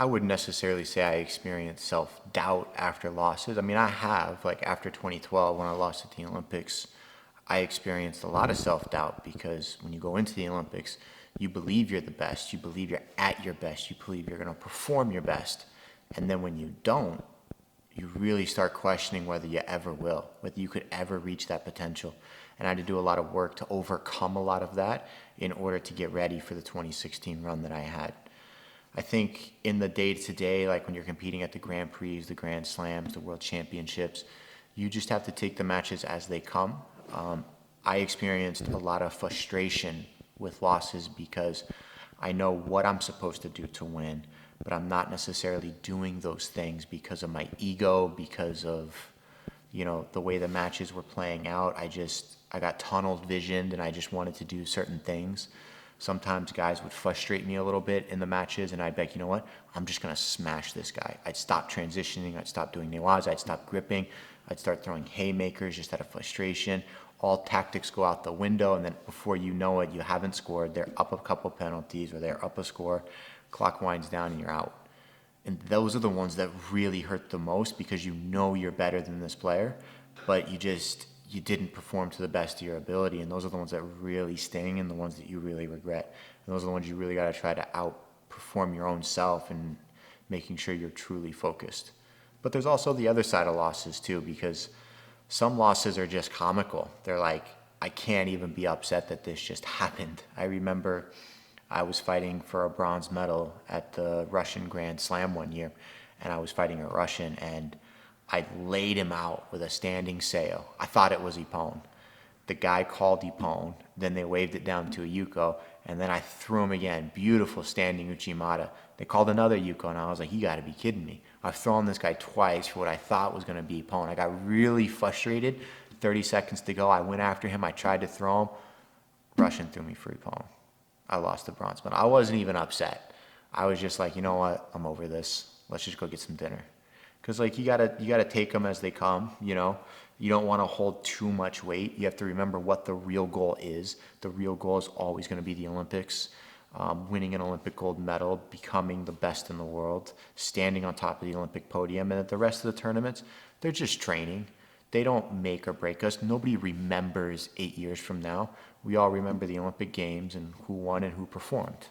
I wouldn't necessarily say I experienced self-doubt after losses. I mean, I have, like after 2012 when I lost at the Olympics, I experienced a lot of self-doubt because when you go into the Olympics, you believe you're the best, you believe you're at your best, you believe you're going to perform your best. And then when you don't, you really start questioning whether you ever will, whether you could ever reach that potential. And I had to do a lot of work to overcome a lot of that in order to get ready for the 2016 run that I had. I think in the day to day, like when you're competing at the Grand Prix, the Grand Slams, the World Championships, you just have to take the matches as they come. I experienced a lot of frustration with losses because I know what I'm supposed to do to win, but I'm not necessarily doing those things because of my ego, because of, the way the matches were playing out. I got tunnel visioned and I just wanted to do certain things. Sometimes guys would frustrate me a little bit in the matches and I'd be like, you know what? I'm just going to smash this guy. I'd stop transitioning. I'd stop doing nawaz. I'd stop gripping. I'd start throwing haymakers just out of frustration. All tactics go out the window, and then before you know it, you haven't scored. They're up a couple penalties or they're up a score. Clock winds down and you're out. And those are the ones that really hurt the most because you know you're better than this player, but you didn't perform to the best of your ability. And those are the ones that really sting and the ones that you really regret. And those are the ones you really got to try to outperform your own self and making sure you're truly focused. But there's also the other side of losses too, because some losses are just comical. They're like, I can't even be upset that this just happened. I remember I was fighting for a bronze medal at the Russian Grand Slam one year, and I was fighting a Russian, and I laid him out with a standing sail. I thought it was Ippon. The guy called Ippon, then they waved it down to a Yuko, and then I threw him again. Beautiful standing Uchimata. They called another Yuko, and I was like, you gotta be kidding me. I've thrown this guy twice for what I thought was gonna be Ippon. I got really frustrated. 30 seconds to go, I went after him, I tried to throw him. Russian threw me for Ippon. I lost the bronze medal. I wasn't even upset. I was just like, you know what? I'm over this. Let's just go get some dinner. Because like you gotta take them as they come. You don't want to hold too much weight. You have to remember what the real goal is. The real goal is always going to be the Olympics, winning an Olympic gold medal, becoming the best in the world, standing on top of the Olympic podium. And at the rest of the tournaments, they're just training. They don't make or break us. Nobody remembers 8 years from now. We all remember the Olympic Games and who won and who performed.